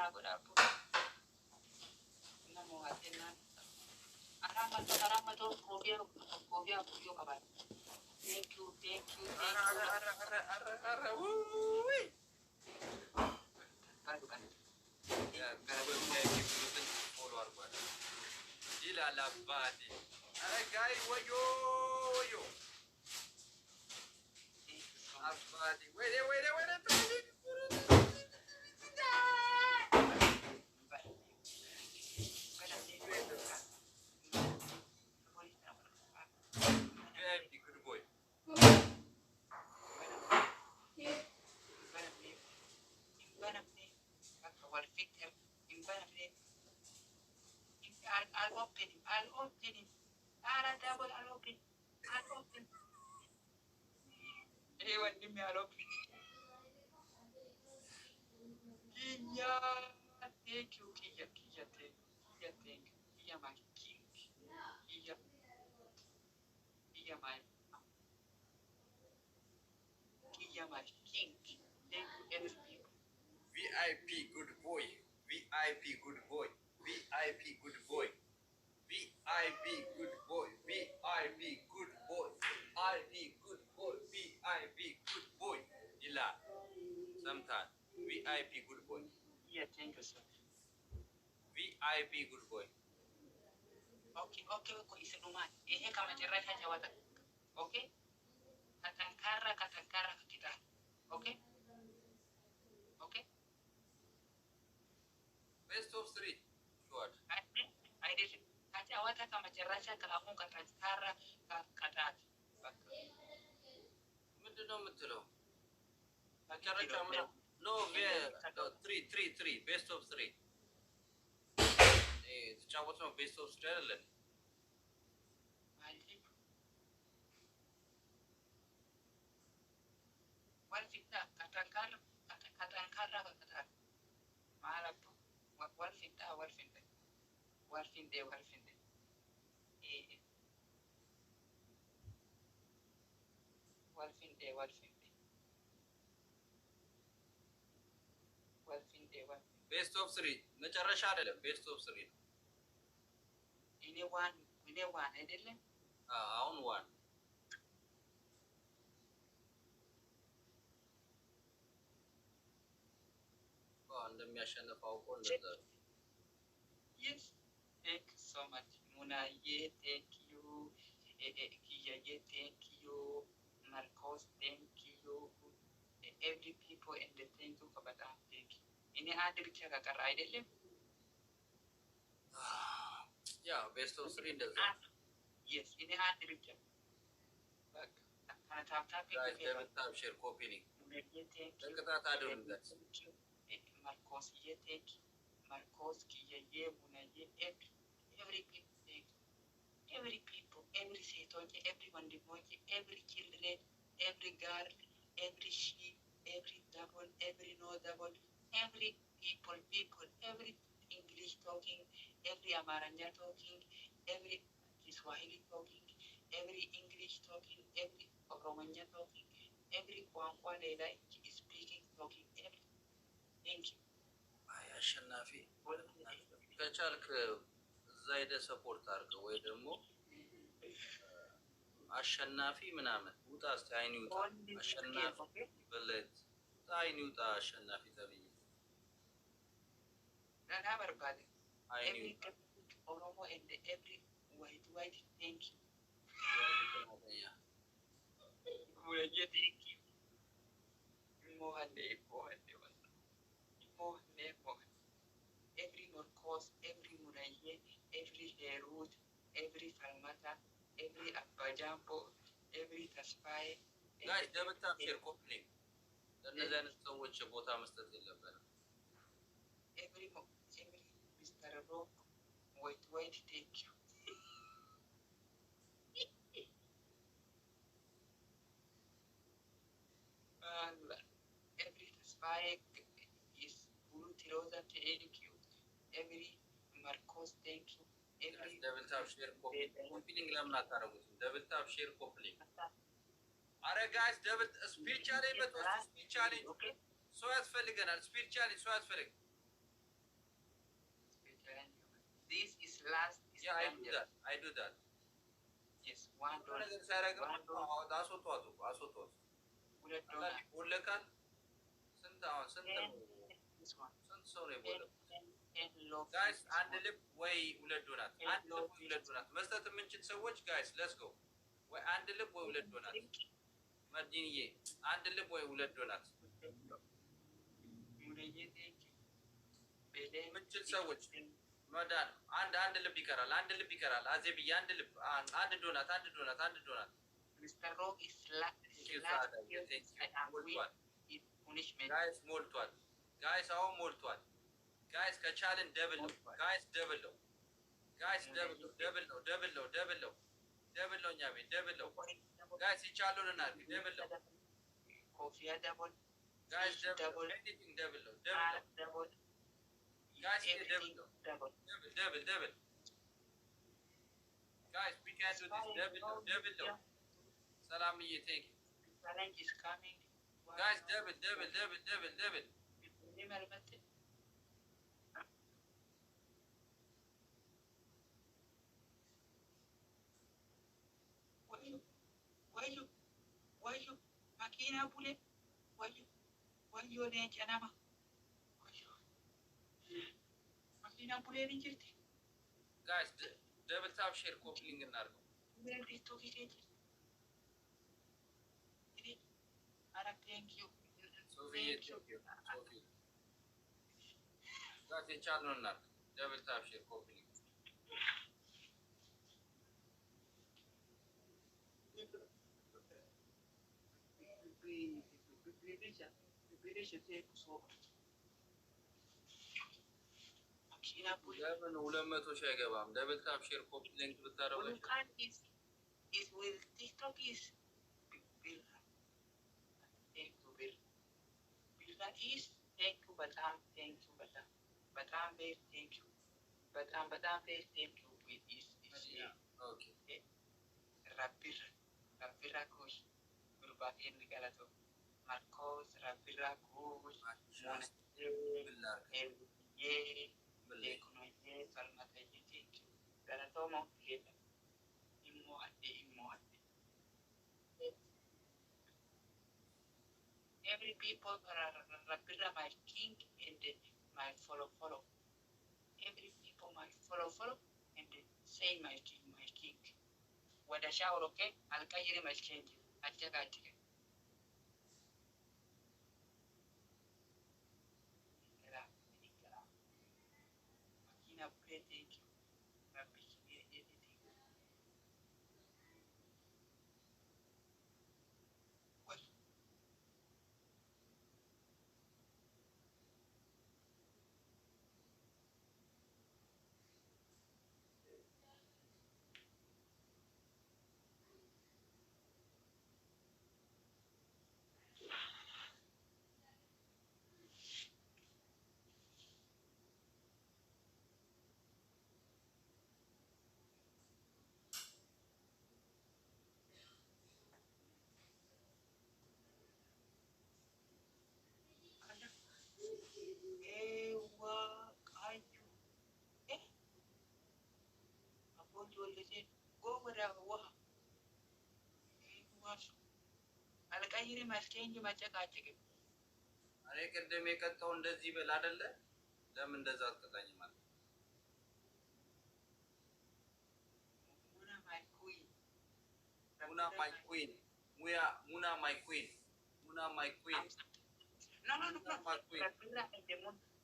Thank you. I'll open it. I'll open. Hey, what do you mean I'll open? Kia, thank you, Kia, thank you, Kia, my king, Kia, my king. Thank you, every people. VIP, good boy. VIP, good boy. VIP, good boy. VIP, good boy. VIP, good boy. VIP, good boy. VIP, good boy. Ila, sometimes VIP, good boy. Yeah, thank you, sir. VIP, good boy. Okay, isa naman. Kama cerrasha jawata. Okay? Katankara kita. Okay? Okay? Best of 3. Short. I did. Jawata kama cerrasha kalamu katankara katat. ምንድነው የምትለው? መጨረሻ ምን? No, 3 best of 3. ተጫወት ነው best of 3 አይደለም። Walfinde. Best of 3 መጨረሻ አይደለም best of 3 ነው። እኔ ዋን አይደለም። አሁን ዋን እንደሚያሸንፍ አውቆ እንደዛ ነው። Yes, thank you so much. Munaye, thank you. Kiyaye, thank you. Marcos, thank you. Every people in the thank you kabata, thank you. Ini ada bicara kakak አይደለም? Yeah, best of 3 እንደዛ. Yes, ini ada bicara. Bak, kana tap share copy ni. ተከታታ አድርጉት። Marcos, thank you. Marcos, Kiyaye, Munaye, every people, every setonje, everyone demoje, every children, every girl, every she, every double, every no double, every people, every English talking, every Amaranya talking, every Kiswahili talking, every English talking, every Oromanya talking, every Kwankwa Lela speaking talking, every. Thank you. አሸናፊ ከቻልክ እዛ ሄደህ ሰፖርት አድርገው ወይ ደግሞ አሸናፊ ምናምን ውጣ እስቲ አይን ይውጣ አሸናፊ በለት አይን ይውጣ አሸናፊ ተብዬ እና በርባዴ አይን ይውጣ ኦሮሞ and every white thank you ሙለየ thank you ሞሃኔ every Norcos, every Muraye, every Herut, every Falmata, every Abajambo, every Taspai. Guys, double tap share copy. ለነዚህ አይነት ሰዎች ቦታ መስጠት የለብንም። Every Mr. Rock, wait, thank you. Every Taspai is Guru Tirosa, thank you. Every Marcos, thank you. Every double tap share copy. Copying ለምን አታረጉትም? double tap share copy. አረ ጋይስ double speed challenge በተወሰነ speed challenge ሶ ያስፈልገናል። speed challenge ሶ ያስፈልገናል። This is last. Yeah, I do that. I do that. Yes, $1. አስወጧት ይቦለካል። ስንት ሰው ነው የቦለኩት? ጋይስ አንድ ልብ ወይ ሁለት ዶናት፣ አንድ ልብ ወይ ሁለት ዶናት መስጠት የምንችል ሰዎች ጋይስ ሌትስ ጎ። ወይ አንድ ልብ ወይ ሁለት ዶናት። መዲንዬ አንድ ልብ ወይ ሁለት ዶናት የምንችል ሰዎች መዳን። አንድ ልብ ይቀራል። አንድ ልብ ይቀራል። አዜብዬ አንድ ልብ፣ አንድ ዶናት፣ አንድ ዶናት፣ አንድ ዶናት። ጋይስ ሞልቷል። ጋይስ አሁን ሞልቷል። ጋይስ ከቻልን ደብል ነው። ጋይስ ደብል ነው። ጋይስ ደብል ነው። ደብል ነው። ደብል ነው። ደብል ነው። ደብል ነው። እኛ ቤት ደብል ነው። ጋይስ ይቻሉን እናድርግ። ደብል ነው። ጋይስ ደብል ኤኒቲንግ ደብል ነው። ደብል ነው። ጋይስ ደብል ነው። ደብል ደብል ጋይስ we can do this ደብል ነው። ደብል ነው። ሰላምዬ ቴንክ ጋይስ ደብል ደብል ደብል ደብል ደብል Wayyo makiinaa bulee wayyoo leenca nama makiinaa bulee ni jirti. ጋይስ ደብል ታፕ ሼር ኮፕሊንግ እናድርገው። ጋይስ የቻልነው እናድርግ። ደብል ታፕ ሼር ኮፕሊንግ ለምን 200 ሺህ አይገባም? ደብል ታፕ ሼር ኮፒ ሊንክ ብታረጉ Every people Rapira my king and my follow. Every people my follow and say my king. What a shower, okay? I'll carry my change. I check out. Thank you. አልቀይርም አልቼንጅ መጨቃጨቅ እኔ ቅድም የቀጣው እንደዚህ በል አይደለ? ለምን እንደዛ አትቀጣኝ ማለት ሙና ማይ ኩዊን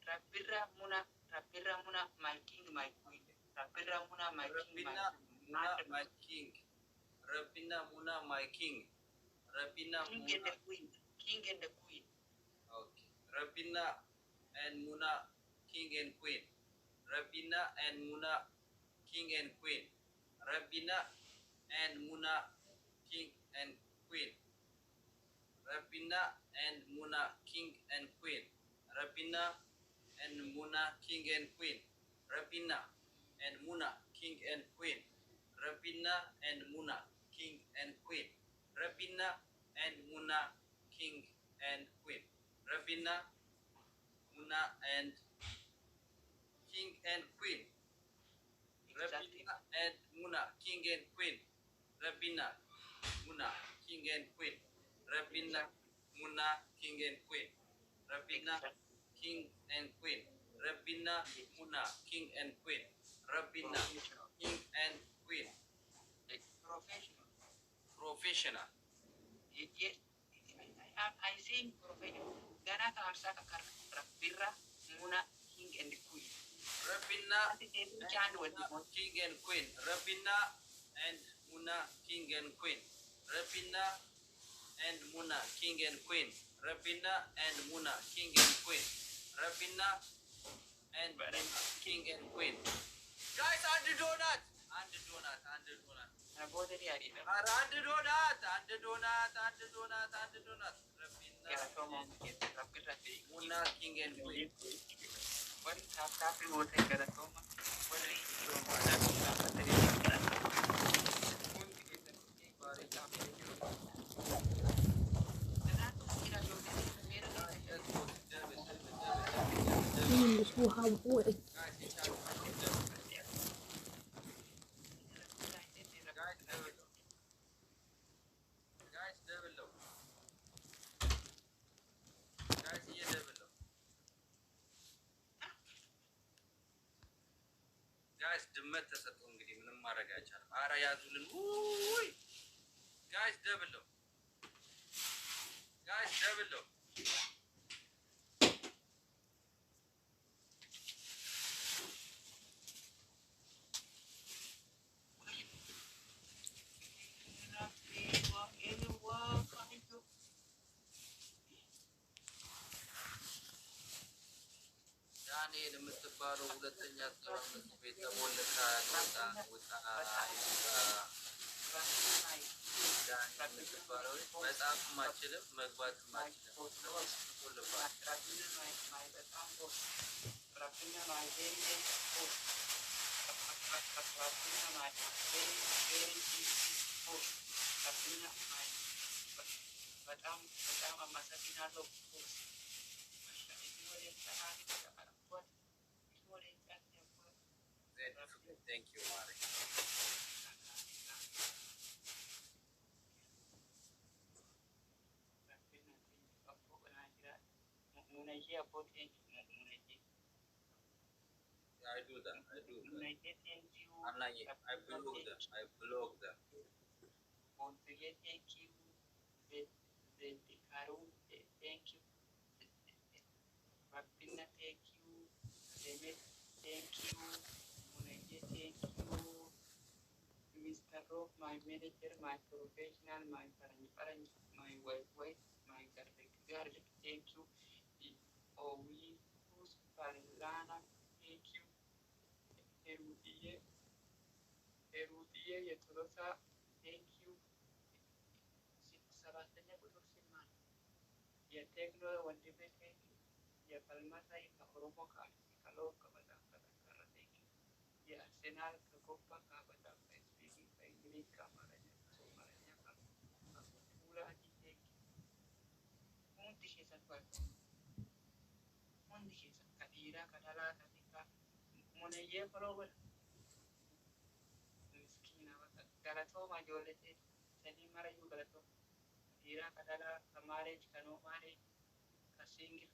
Rapira Muna my king my queen Rapira Muna my king my king Rapina Muna my king Rapina Muna and the queen king and the queen. Okay, Rapina and Muna king and queen. Rapina and Muna king and queen. Rapina and Muna king and queen. Rapina and Muna king and queen. Rapina and Muna king and queen. Rapina and Muna king and queen. Rapina and Muna king and queen. Rapina and Muna king and queen. Rapina Muna and king and queen. Rabina and Muna, king and queen. Rabina, Muna, king and queen. Rabina, Muna, king and queen. Rabina, king and queen. Rabina, Muna, king and queen. Rabina, king and queen. Professional. Professional. Yes, I sing professional. Gana kamsa kakar Rabira Muna King and Queen. Rabina and Muna, king and queen. Rabina and Muna, king and queen. Rabina and Muna, king and queen. Rabina and Muna, king and queen. Rabina and Muna, king and queen. Guys, and the donut. And the donut. And the donut. And the donut. And the donut. And the donut. And the donut. Rabina and Muna, king and queen. What is happening with the Galatoma? What is Guys, develop. Guys, here develop. Guys, ድመት ተሰጡ እንግዲህ ምንም ማድረግ አይቻልም። አረ ያዙልን። ውይ guys, develop. Guys, develop. ዳንኤል የምትባለው ሁለተኛ ጦርነት ቤት ተሞልታ ወጣ ዳንኤል የምትባለው መጽሐፍም አችልም መግባትም አችልም በጣም አመሰግናለሁ። Thank you, Mari. I do that. I block them. Thank you. Thank you. Rapina, thank you. David, thank you. Munaje, thank you. Mr. Rob, my manager, my professional, my parent, my wife, my garlic, thank you. Owi, who's Parlana, thank you. Erudie, Yetolosa, thank you. Sabatanya Budur Siman. Yategno, one debate, thank you. Ya Palmata, Oromo, Kalo, Kabata, thank you. Ya Arsenal, Kakopa, Kabata, speaking by English, Kamaranya, Pula, thank you. Mundishes at work. Mundishes at Kadira, Kadala, Katika, Monaye, follower. Galatoma, Jolete, Sending Marayu Galato, Kadira, Kadala, Kamaraj, Kano Marriage, Kasingil.